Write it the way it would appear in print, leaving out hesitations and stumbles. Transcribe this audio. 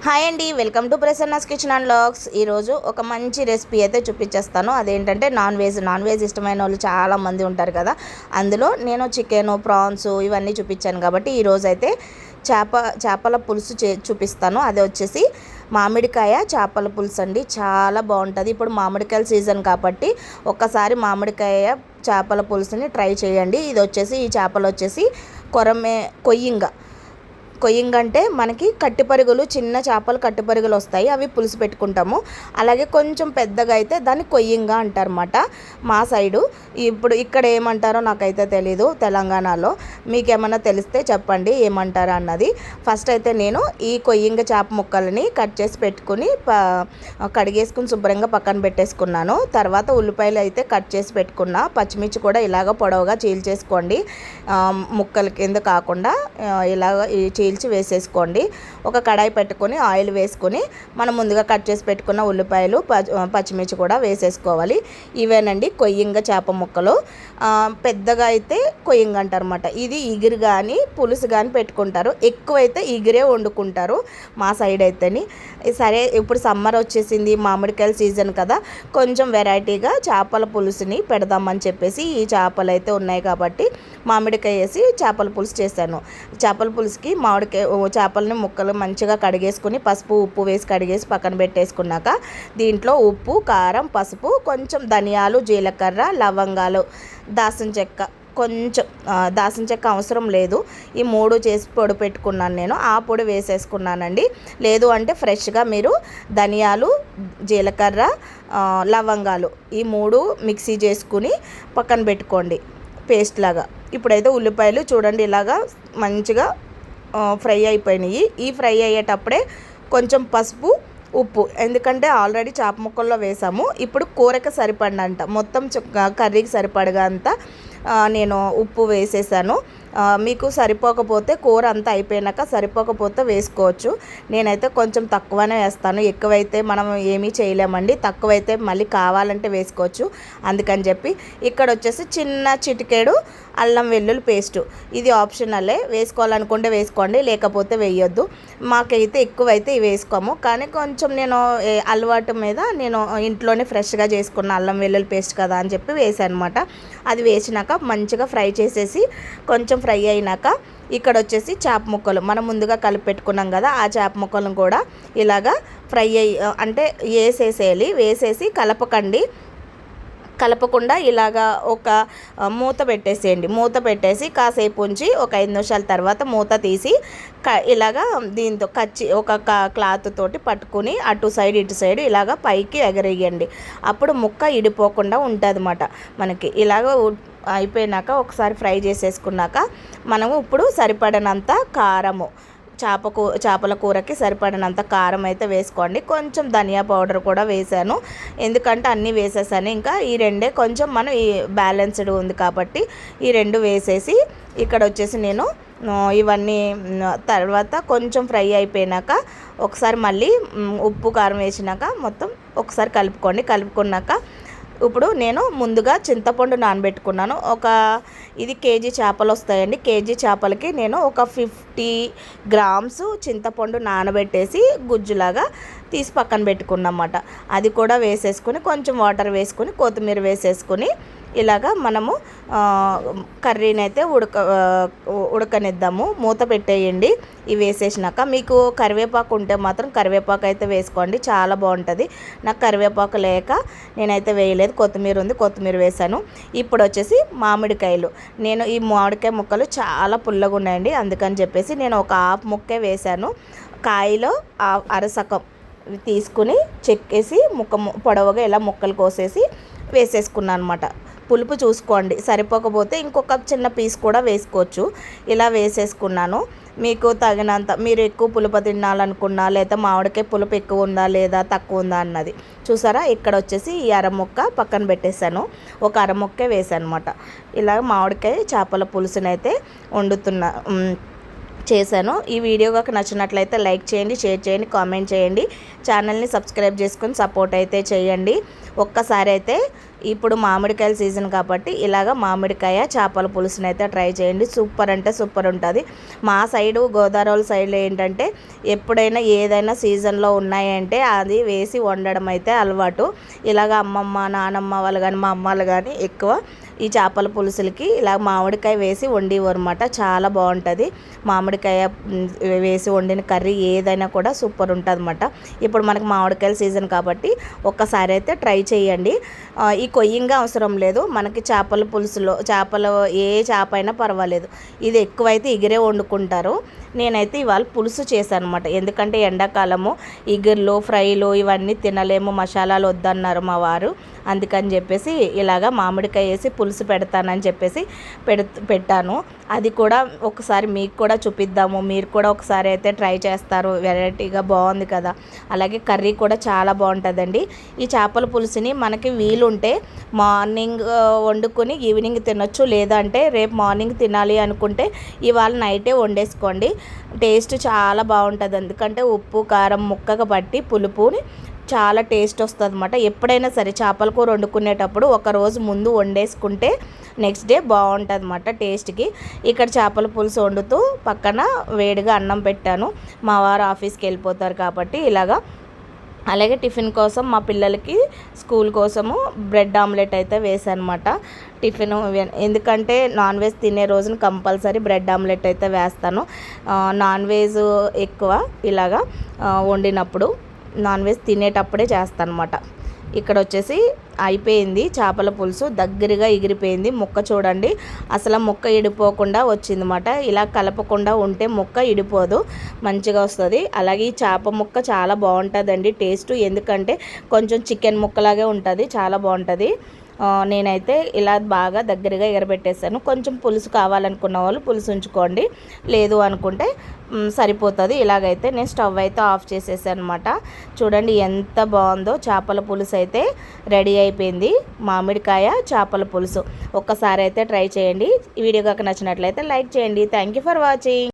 Hi అండి, welcome to Prasanna's kitchen and vlogs. ఈరోజు ఒక మంచి రెసిపీ అయితే చూపించేస్తాను. అదేంటంటే నాన్ వెజ్ ఇష్టమైన వాళ్ళు చాలామంది ఉంటారు కదా. అందులో నేను చికెను, ప్రాన్స్ ఇవన్నీ చూపించాను కాబట్టి ఈరోజు అయితే చేపల పులుసు చూపిస్తాను. అది వచ్చేసి మామిడికాయ చేపల పులుసు అండి. చాలా బాగుంటుంది. ఇప్పుడు మామిడికాయల సీజన్ కాబట్టి ఒక్కసారి మామిడికాయ చేపల పులుసుని ట్రై చేయండి. ఇది వచ్చేసి ఈ చేపలు వచ్చేసి కొయ్యింగ అంటే మనకి కట్టిపరుగులు, చిన్న చేపలు కట్టిపరుగులు వస్తాయి, అవి పులుసు పెట్టుకుంటాము. అలాగే కొంచెం పెద్దగా అయితే దాన్ని కొయ్యింగ అంటారన్నమాట మా సైడు. ఇప్పుడు ఇక్కడ ఏమంటారో నాకైతే తెలీదు, తెలంగాణలో మీకు ఏమన్నా తెలిస్తే చెప్పండి ఏమంటారా అన్నది. ఫస్ట్ అయితే నేను ఈ కొయ్యింగ చేప ముక్కలని కట్ చేసి పెట్టుకుని కడిగేసుకుని శుభ్రంగా పక్కన పెట్టేసుకున్నాను. తర్వాత ఉల్లిపాయలు అయితే కట్ చేసి పెట్టుకున్నా, పచ్చిమిర్చి కూడా ఇలాగ పొడవుగా చీల్చేసుకోండి, ముక్కల కింద కాకుండా ఇలాగ చీల్చి వేసేసుకోండి. ఒక కడాయి పెట్టుకొని ఆయిల్ వేసుకొని మనం ముందుగా కట్ చేసి పెట్టుకున్న ఉల్లిపాయలు, పచ్చిమిర్చి కూడా వేసేసుకోవాలి. ఇవేనండి కొయ్యింగ చేప ముక్కలు. పెద్దగా అయితే కొయ్యింగ అంటారన్నమాట. ఇది ఇగురు కానీ పులుసు కానీ పెట్టుకుంటారు. ఎక్కువైతే ఇగురే వండుకుంటారు మా సైడ్ అయితేని. సరే, ఇప్పుడు సమ్మర్ వచ్చేసింది, మామిడికాయల సీజన్ కదా, కొంచెం వెరైటీగా చేపల పులుసుని పెడదామని చెప్పేసి ఈ చేపలు అయితే ఉన్నాయి కాబట్టి మామిడికాయ వేసి చేపల పులుసు చేశాను. చేపల పులుసుకి చేపలని ముక్కలు మంచిగా కడిగేసుకుని పసుపు ఉప్పు వేసి కడిగేసి పక్కన పెట్టేసుకున్నాక దీంట్లో ఉప్పు, కారం, పసుపు, కొంచెం ధనియాలు, జీలకర్ర, లవంగాలు, దాల్చిన చెక్క అవసరం లేదు, ఈ 3 చేసి పొడి పెట్టుకున్నాను నేను. ఆ పొడి వేసేసుకున్నానండి. లేదు అంటే ఫ్రెష్గా మీరు ధనియాలు, జీలకర్ర, లవంగాలు ఈ 3 మిక్సీ చేసుకుని పక్కన పెట్టుకోండి పేస్ట్ లాగా. ఇప్పుడైతే ఉల్లిపాయలు చూడండి ఇలాగా మంచిగా ఫ్రై అయిపోయినాయి. ఈ ఫ్రై అయ్యేటప్పుడే కొంచెం పసుపు, ఉప్పు, ఎందుకంటే ఆల్రెడీ చేప ముక్కల్లో వేసాము. ఇప్పుడు కూరకి సరిపడినంత, మొత్తం కర్రీకి సరిపడగా అంత నేను ఉప్పు వేసేసాను. మీకు సరిపోకపోతే కూర అంతా అయిపోయినాక సరిపోకపోతే వేసుకోవచ్చు. నేనైతే కొంచెం తక్కువనే వేస్తాను, ఎక్కువైతే మనం ఏమీ చేయలేమండి, తక్కువైతే మళ్ళీ కావాలంటే వేసుకోవచ్చు. అందుకని చెప్పి ఇక్కడ వచ్చేసి చిన్న చిటికేడు అల్లం వెల్లుల్లి పేస్టు, ఇది ఆప్షనలే, వేసుకోవాలనుకుంటే వేసుకోండి, లేకపోతే వేయొద్దు. మాకైతే ఎక్కువైతే ఇవి వేసుకోము, కానీ కొంచెం నేను అలవాటు మీద నేను ఇంట్లోనే ఫ్రెష్గా చేసుకున్న అల్లం వెల్లుల్లి పేస్ట్ కదా అని చెప్పి వేసాను అనమాట. అది వేసినాక మంచిగా ఫ్రై చేసేసి కొంచెం ఫ్రై అయినాక ఇక్కడ వచ్చేసి చేప ముక్కలు మనం ముందుగా కలిపి పెట్టుకున్నాం కదా, ఆ చేప ముక్కలను కూడా ఇలాగా ఫ్రై అంటే వేసేసి కలపకుండా ఇలాగా ఒక మూత పెట్టేసేయండి. మూత పెట్టేసి కాసేపు ఉంచి ఒక 5 నిమిషాల తర్వాత మూత తీసి ఇలాగా దీంతో ఒక క్లాత్ తోటి పట్టుకుని అటు సైడ్ ఇటు సైడ్ ఇలాగా పైకి ఎగరేయండి. అప్పుడు ముక్క ఇడిపోకుండా ఉంటుంది అన్నమాట. మనకి ఇలాగ అయిపోయినాక ఒకసారి ఫ్రై చేసేసుకున్నాక మనము ఇప్పుడు సరిపడినంత కారము, చేపల కూరకి సరిపడినంత కారం అయితే వేసుకోండి. కొంచెం ధనియా పౌడర్ కూడా వేసాను, ఎందుకంటే అన్నీ వేసేసాను. ఇంకా ఈ రెండే కొంచెం మనం ఈ బ్యాలెన్స్డ్ ఉంది కాబట్టి ఈ 2 వేసేసి ఇక్కడ వచ్చేసి నేను ఇవన్నీ తర్వాత కొంచెం ఫ్రై అయిపోయినాక ఒకసారి మళ్ళీ ఉప్పు, కారం వేసినాక మొత్తం ఒకసారి కలుపుకున్నాక ఇప్పుడు నేను ముందుగా చింతపండు నానబెట్టుకున్నాను. ఇది కేజీ చేపలు వస్తాయండి. కేజీ చేపలకి నేను ఒక 50 గ్రామ్స్ చింతపండు నానబెట్టేసి గుజ్జులాగా తీసి పక్కన పెట్టుకున్నమాట. అది కూడా వేసేసుకొని కొంచెం వాటర్ వేసుకొని కొత్తిమీర వేసేసుకొని ఇలాగా మనము కర్రీని అయితే ఉడకనిద్దాము. మూత పెట్టేయండి. ఇవి వేసేసినాక మీకు కరివేపాకు ఉంటే మాత్రం కరివేపాకు అయితే వేసుకోండి, చాలా బాగుంటుంది. నాకు కరివేపాకు లేక నేనైతే వేయలేదు, కొత్తిమీర ఉంది, కొత్తిమీర వేసాను. ఇప్పుడు వచ్చేసి మామిడికాయలు, నేను ఈ మామిడికాయ ముక్కలు చాలా పుల్లగా ఉన్నాయండి, అందుకని చెప్పేసి నేను ఒక హాఫ్ ముక్కే వేసాను. కాయలో అరసకం తీసుకుని చెక్కేసి పొడవుగా ఇలా ముక్కలు కోసేసి వేసేసుకున్నాను అనమాట. పులుపు చూసుకోండి, సరిపోకపోతే ఇంకొక చిన్న పీస్ కూడా వేసుకోవచ్చు. ఇలా వేసేసుకున్నాను. మీకు తగినంత, మీరు ఎక్కువ పులుపు తినాలనుకున్నా లేదా మామిడికాయ పులుపు ఎక్కువ ఉందా లేదా తక్కువ ఉందా అన్నది చూసారా. ఇక్కడ వచ్చేసి ఈ అరముక్క పక్కన పెట్టేశాను, ఒక అరముక్కే వేసాను అనమాట. ఇలా మామిడికాయ చేపల పులుసునైతే వండుతున్నా. చేశాను. ఈ వీడియో కనుక నచ్చినట్లయితే లైక్ చేయండి, షేర్ చేయండి, కామెంట్ చేయండి. ఛానల్ని సబ్స్క్రైబ్ చేసుకొని సపోర్ట్ అయితే చేయండి. ఒక్కసారి అయితే ఇప్పుడు మామిడికాయల సీజన్ కాబట్టి ఇలాగ మామిడికాయ చేపల పులుసుని అయితే ట్రై చేయండి. సూపర్ అంటే సూపర్ ఉంటుంది. మా సైడు గోదావరి సైడ్లో ఏంటంటే ఎప్పుడైనా ఏదైనా సీజన్లో ఉన్నాయంటే అది వేసి వండడం అయితే అలవాటు. ఇలాగ అమ్మమ్మ నానమ్మ వాళ్ళు కానీ మా అమ్మ వాళ్ళు కానీ ఎక్కువ ఈ చేపల పులుసులకి ఇలా మామిడికాయ వేసి వండేవారు అన్నమాట. చాలా బాగుంటుంది. మామిడికాయ వేసి వండిన కర్రీ ఏదైనా కూడా సూపర్ ఉంటుంది అన్నమాట. ఇప్పుడు మనకి మామిడికాయల సీజన్ కాబట్టి ఒక్కసారి అయితే ట్రై చేయండి. ఈ కొయ్యంగా అవసరం లేదు. మనకి చేపల పులుసులో చేపలు ఏ చేప అయినా పర్వాలేదు. ఇది ఎక్కువైతే ఇగిరే వండుకుంటారు. నేనైతే ఇవాళ పులుసు చేశాను అనమాట. ఎందుకంటే ఎండాకాలము ఇగుర్లు ఫ్రైలు ఇవన్నీ తినలేము, మసాలాలు వద్దన్నారు మా వారు. అందుకని చెప్పేసి ఇలాగా మామిడికాయ వేసి పులుసు పెడతానని చెప్పేసి పెట్టాను. అది కూడా ఒకసారి మీకు కూడా చూపిద్దాము, మీరు కూడా ఒకసారి అయితే ట్రై చేస్తారు. వెరైటీగా బాగుంది కదా. అలాగే కర్రీ కూడా చాలా బాగుంటుందండి. ఈ చేపల పులుసుని మనకి వీలుంటే మార్నింగ్ వండుకొని ఈవినింగ్ తినొచ్చు. లేదంటే రేపు మార్నింగ్ తినాలి అనుకుంటే ఇవాళ నైటే వండేసుకోండి. టేస్ట్ చాలా బాగుంటుంది. ఎందుకంటే ఉప్పు కారం ముక్కగా పట్టి పులుపుని చాలా టేస్ట్ వస్తుంది అన్నమాట. ఎప్పుడైనా సరే చేపల కూర వండుకునేటప్పుడు ఒక రోజు ముందు వండేసుకుంటే నెక్స్ట్ డే బాగుంటుంది అన్నమాట టేస్ట్కి. ఇక్కడ చేపల పులుసు వండుతూ పక్కన వేడిగా అన్నం పెట్టాను. మా వారు ఆఫీస్కి వెళ్ళిపోతారు కాబట్టి ఇలాగా. అలాగే టిఫిన్ కోసం మా పిల్లలకి స్కూల్ కోసము బ్రెడ్ ఆమ్లెట్ అయితే వేసాను అనమాట. టిఫిన్ ఎందుకంటే నాన్ వెజ్ తినే రోజున కంపల్సరీ బ్రెడ్ ఆమ్లెట్ అయితే వేస్తాను. నాన్ వెజ్ ఎక్కువ ఇలాగా వండినప్పుడు నాన్ వెజ్ తినేటప్పుడే చేస్తాను అనమాట. ఇక్కడ వచ్చేసి అయిపోయింది చేపల పులుసు. దగ్గరగా ఎగిరిపోయింది. ముక్క చూడండి, అసలు ముక్క ఇడిపోకుండా వచ్చిందన్నమాట. ఇలా కలపకుండా ఉంటే ముక్క ఇడిపోదు, మంచిగా వస్తుంది. అలాగే ఈ చేప ముక్క చాలా బాగుంటుందండి టేస్ట్. ఎందుకంటే కొంచెం చికెన్ ముక్కలాగే ఉంటుంది, చాలా బాగుంటుంది. నేనైతే ఇలా బాగా దగ్గరగా ఎగరబెట్టేసాను. కొంచెం పులుసు కావాలనుకున్న వాళ్ళు పులుసు ఉంచుకోండి, లేదు అనుకుంటే సరిపోతుంది. ఇలాగైతే నేను స్టవ్ అయితే ఆఫ్ చేసేసాను అనమాట. చూడండి ఎంత బాగుందో. చేపల పులుసు అయితే రెడీ అయిపోయింది. మామిడికాయ చేపల పులుసు ఒక్కసారి అయితే ట్రై చేయండి. ఈ వీడియో కనుక నచ్చినట్లయితే లైక్ చేయండి. Thank you for watching.